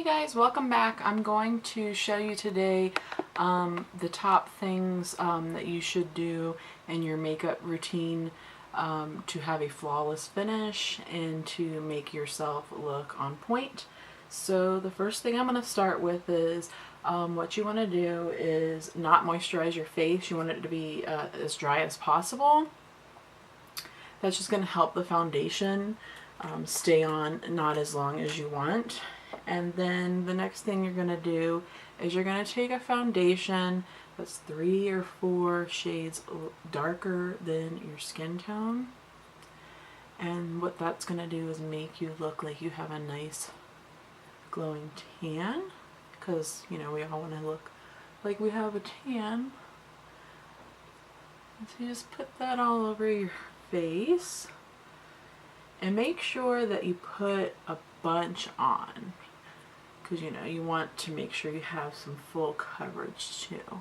Hey guys, welcome back. I'm going to show you today the top things that you should do in your makeup routine to have a flawless finish and to make yourself look on point. So the first thing I'm going to start with is what you want to do is not moisturize your face. You want it to be as dry as possible. That's just going to help the foundation stay on not as long as you want. And then the next thing you're going to do is you're going to take a foundation that's 3 or 4 shades darker than your skin tone. And what that's going to do is make you look like you have a nice glowing tan. Because, you know, we all want to look like we have a tan. So you just put that all over your face. And make sure that you put a bunch on. Because, you know, you want to make sure you have some full coverage too.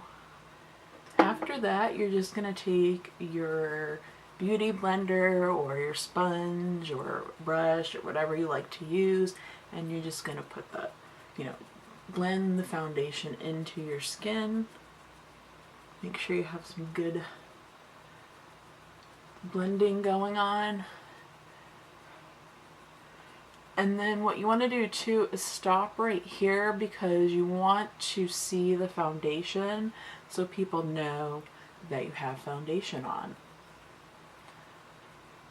After that, you're just going to take your beauty blender or your sponge or brush or whatever you like to use, and you're just going to put the, you know, blend the foundation into your skin. Make sure you have some good blending going on. And then what you want to do too is stop right here because you want to see the foundation so people know that you have foundation on.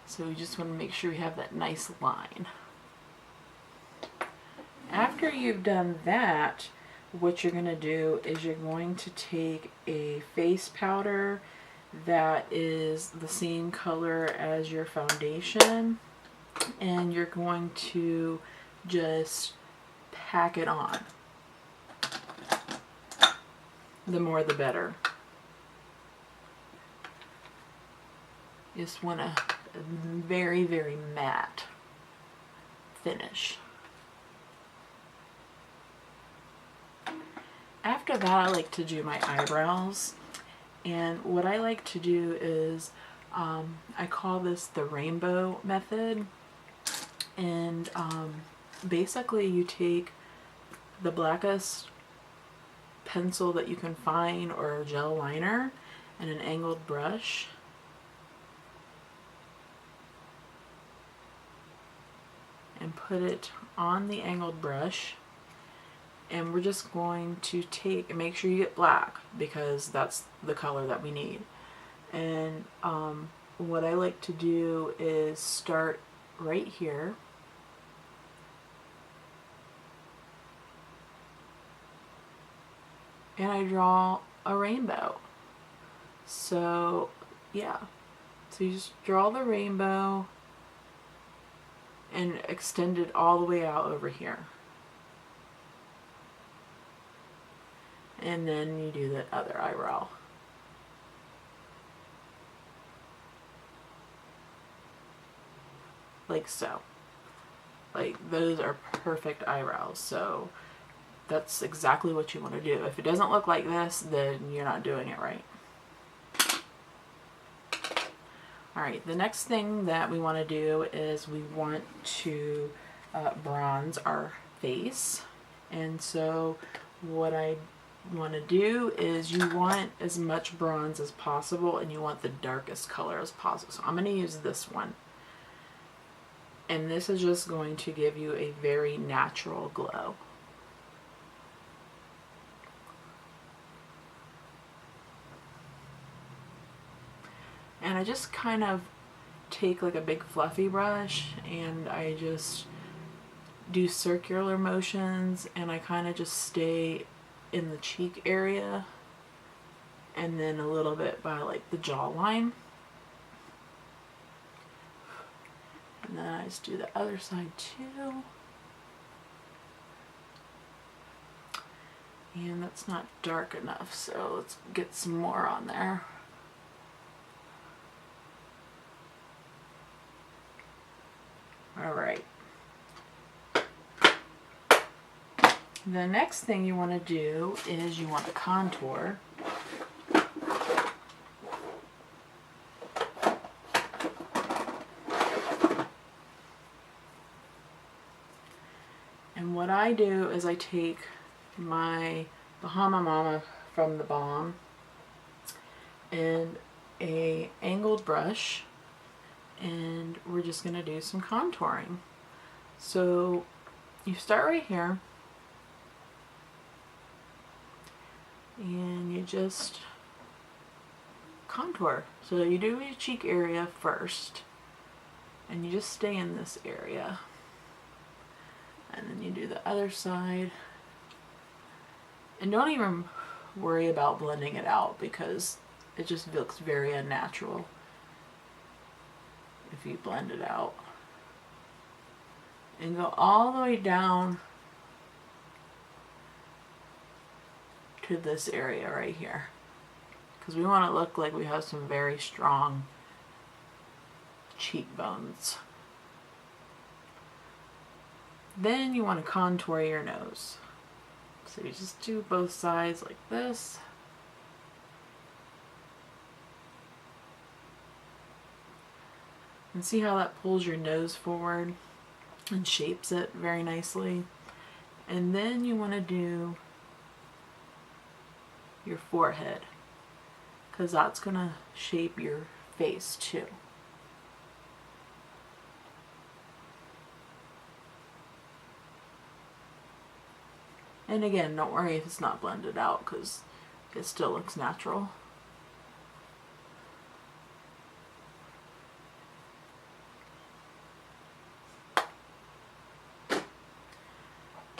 So you just want to make sure you have that nice line. After you've done that, what you're going to do is you're going to take a face powder that is the same color as your foundation, and you're going to just pack it on. The more the better. You just want a very, very matte finish. After that, I like to do my eyebrows. And what I like to do is, I call this the rainbow method. And basically you take the blackest pencil that you can find or gel liner and an angled brush, and put it on the angled brush, and we're just going to take and make sure you get black because that's the color that we need. And what I like to do is start right here. And I draw a rainbow. So, yeah. So you just draw the rainbow and extend it all the way out over here. And then you do the other eyebrow. Like so. Like, those are perfect eyebrows. So that's exactly what you want to do. If it doesn't look like this, then you're not doing it right. Alright, the next thing that we want to do is we want to bronze our face. And so what I want to do is you want as much bronze as possible, and you want the darkest color as possible. So I'm going to use this one. And this is just going to give you a very natural glow. And I just kind of take like a big fluffy brush and I just do circular motions, and I kind of just stay in the cheek area and then a little bit by like the jawline. And then I just do the other side too. And that's not dark enough, so let's get some more on there. Alright. The next thing you want to do is you want to contour. And what I do is I take my Bahama Mama from the Balm and a angled brush, and we're just going to do some contouring. So you start right here and you just contour. So you do your cheek area first and you just stay in this area, and then you do the other side, and don't even worry about blending it out because it just looks very unnatural if you blend it out. And go all the way down to this area right here, because we want to look like we have some very strong cheekbones. Then you want to contour your nose. So you just do both sides like this. And see how that pulls your nose forward and shapes it very nicely. And then you want to do your forehead, because that's going to shape your face too. And again, don't worry if it's not blended out because it still looks natural.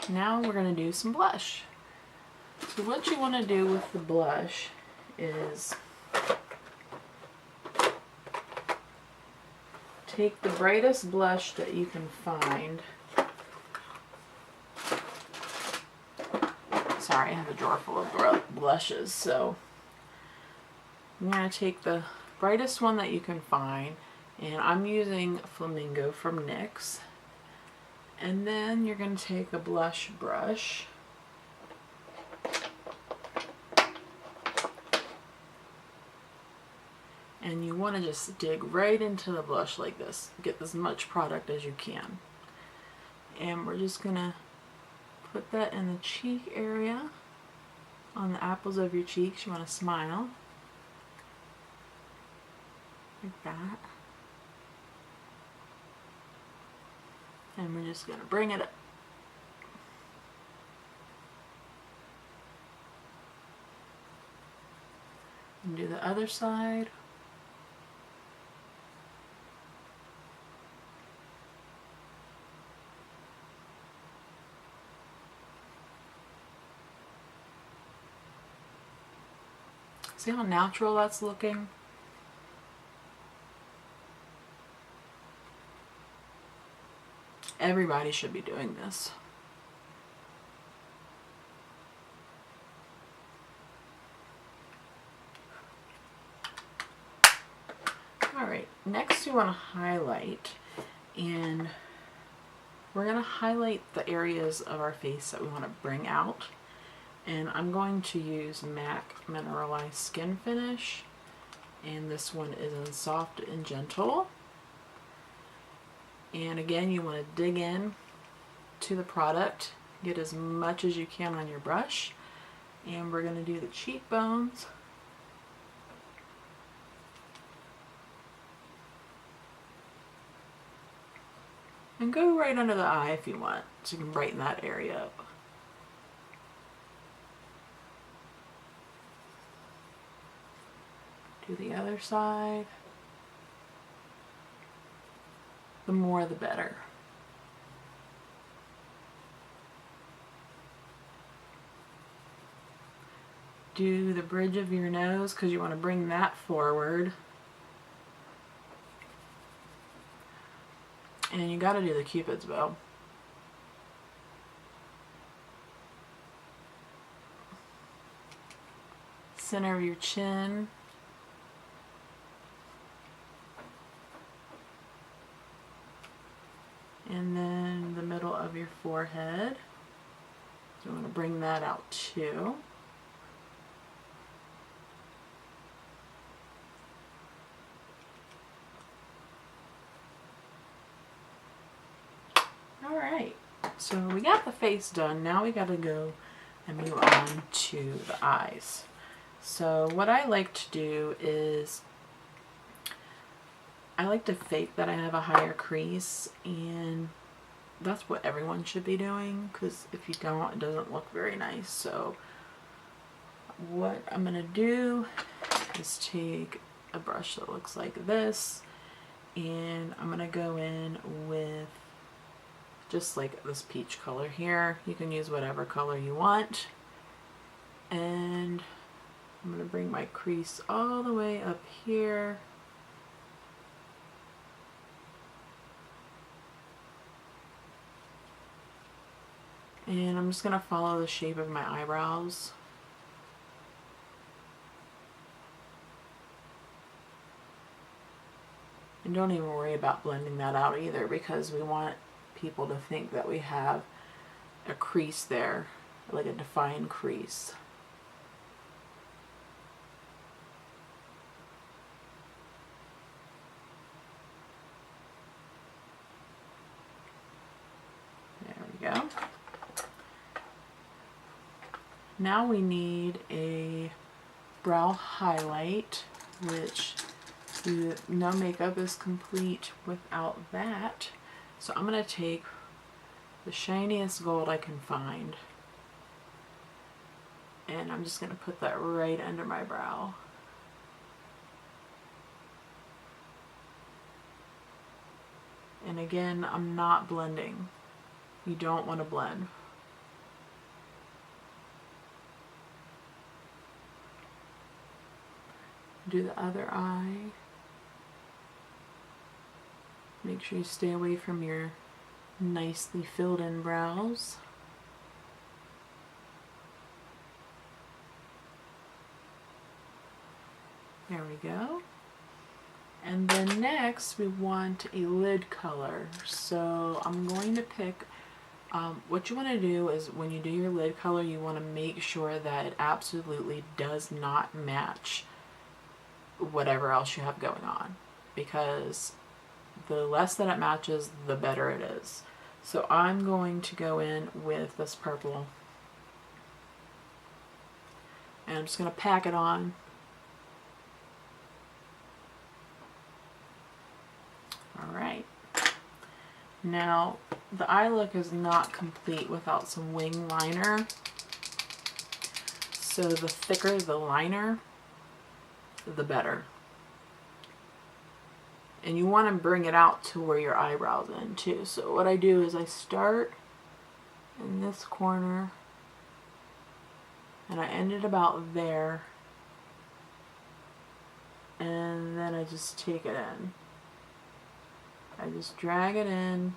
Now we're going to do some blush. So what you want to do with the blush is take the brightest blush that you can find. Sorry, I have a drawer full of blushes, so I'm going to take the brightest one that you can find, and I'm using Flamingo from NYX. And then you're going to take a blush brush and you want to just dig right into the blush like this. Get as much product as you can. And we're just going to put that in the cheek area, on the apples of your cheeks. You want to smile like that. And we're just going to bring it up. And do the other side. See how natural that's looking? Everybody should be doing this. Alright, next we want to highlight, and we're going to highlight the areas of our face that we want to bring out. And I'm going to use MAC Mineralized Skin Finish, and this one is in Soft and Gentle. And again, you want to dig in to the product, get as much as you can on your brush, and we're going to do the cheekbones. And go right under the eye if you want, so you can brighten that area up. Do the other side. The more the better. Do the bridge of your nose because you want to bring that forward. And you got to do the Cupid's bow. Center of your chin. And then the middle of your forehead. So you want to bring that out too. Alright, So we got the face done. Now we gotta go and move on to the eyes. So what I like to do is I like to fake that I have a higher crease, and that's what everyone should be doing, because if you don't, it doesn't look very nice. So what I'm gonna do is take a brush that looks like this, and I'm gonna go in with just like this peach color here. You can use whatever color you want. And I'm gonna bring my crease all the way up here. And I'm just gonna follow the shape of my eyebrows. And don't even worry about blending that out either, because we want people to think that we have a crease there, like a defined crease. There we go. Now we need a brow highlight, which no makeup is complete without that. So I'm going to take the shiniest gold I can find, and I'm just going to put that right under my brow. And again, I'm not blending. You don't want to blend. Do the other eye. Make sure you stay away from your nicely filled in brows. There we go. And then next we want a lid color. So I'm going to pick, what you want to do is when you do your lid color, you want to make sure that it absolutely does not match whatever else you have going on, because the less that it matches, the better it is. So I'm going to go in with this purple, and I'm just going to pack it on. Alright. Now, the eye look is not complete without some wing liner. So the thicker the liner, the better. And you want to bring it out to where your eyebrows end too. So what I do is I start in this corner and I end it about there, and then I just take it in. I just drag it in.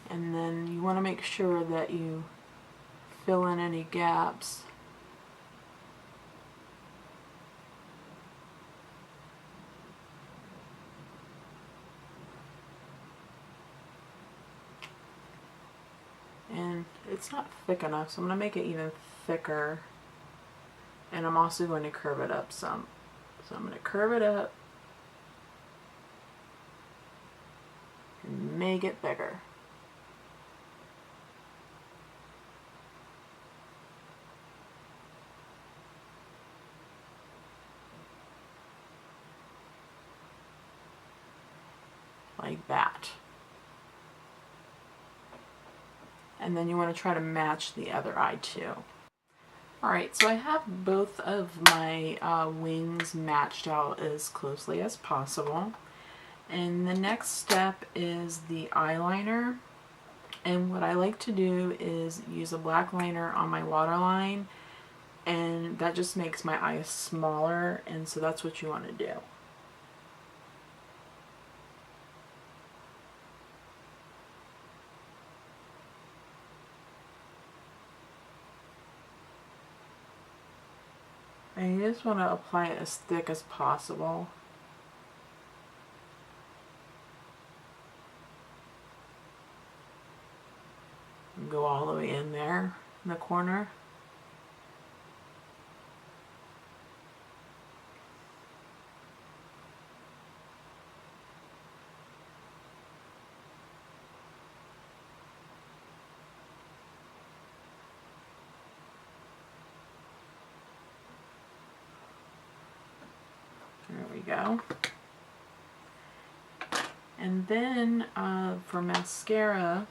And then you want to make sure that you fill in any gaps. And it's not thick enough, so I'm going to make it even thicker. And I'm also going to curve it up some. So I'm going to curve it up and make it bigger. Like that. And then you want to try to match the other eye too. Alright, so I have both of my wings matched out as closely as possible. And the next step is the eyeliner. And what I like to do is use a black liner on my waterline, and that just makes my eyes smaller, and so that's what you want to do. And you just want to apply it as thick as possible. go all the way in there in the corner. There we go. And then for mascara,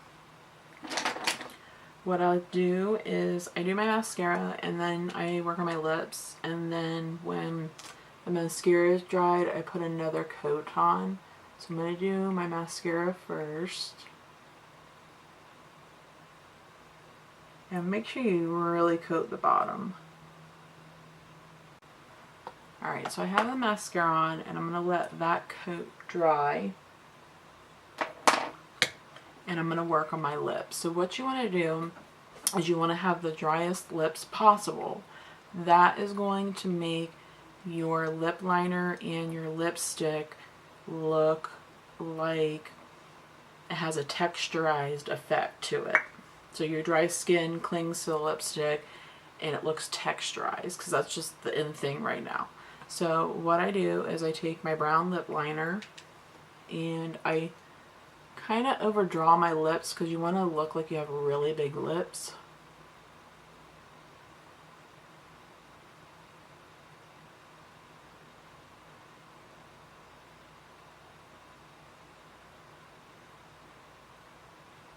what I'll do is I do my mascara and then I work on my lips, and then when the mascara is dried I put another coat on. So I'm going to do my mascara first. And make sure you really coat the bottom. Alright, so I have the mascara on and I'm going to let that coat dry. And I'm going to work on my lips. So what you want to do is you want to have the driest lips possible. That is going to make your lip liner and your lipstick look like it has a texturized effect to it. So your dry skin clings to the lipstick and it looks texturized, because that's just the in thing right now. So what I do is I take my brown lip liner and I kind of overdraw my lips, because you want to look like you have really big lips.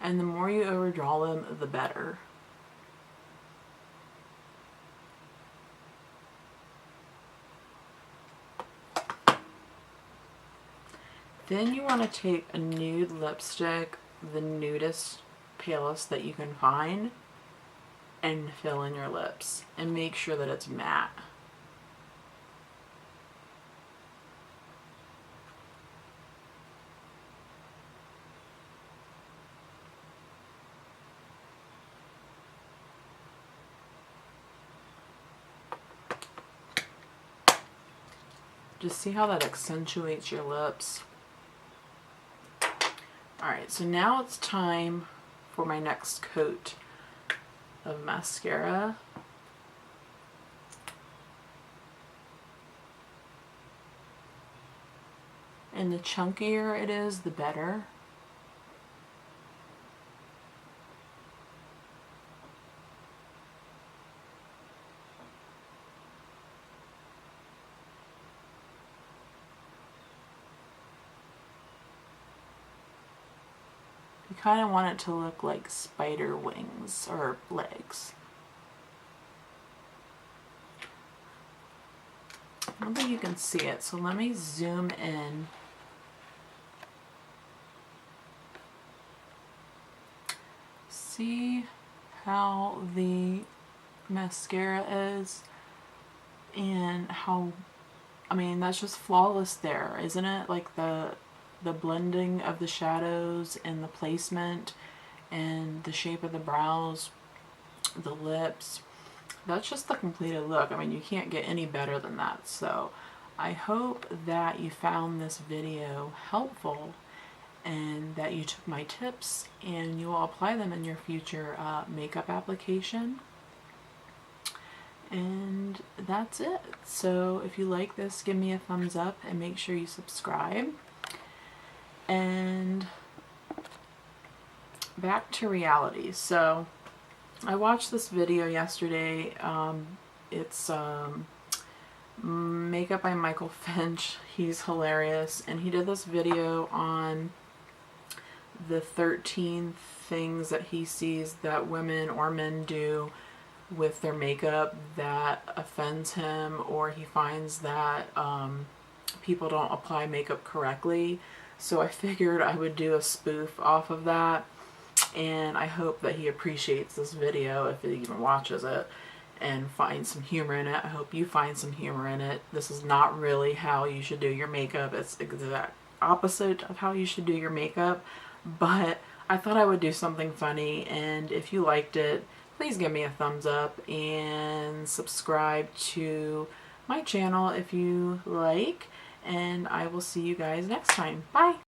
And the more you overdraw them, the better. Then you want to take a nude lipstick, the nudest, palest that you can find, and fill in your lips. And make sure that it's matte. Just see how that accentuates your lips. Alright, so now it's time for my next coat of mascara. And the chunkier it is, the better. You kind of want it to look like spider wings or legs. I don't think you can see it, so let me zoom in. See how the mascara is and how, I mean, that's just flawless there, isn't it? Like the blending of the shadows and the placement and the shape of the brows, the lips. That's just the completed look. I mean, you can't get any better than that. So I hope that you found this video helpful and that you took my tips and you will apply them in your future makeup application. And that's it. So if you like this, give me a thumbs up and make sure you subscribe. And back to reality. So I watched this video yesterday. It's Makeup by Michael Finch. He's hilarious, and he did this video on the 13 things that he sees that women or men do with their makeup that offends him, or he finds that people don't apply makeup correctly. So I figured I would do a spoof off of that, and I hope that he appreciates this video if he even watches it and finds some humor in it. I hope you find some humor in it. This is not really how you should do your makeup. It's the exact opposite of how you should do your makeup, but I thought I would do something funny, and if you liked it, please give me a thumbs up and subscribe to my channel if you like. And I will see you guys next time. Bye!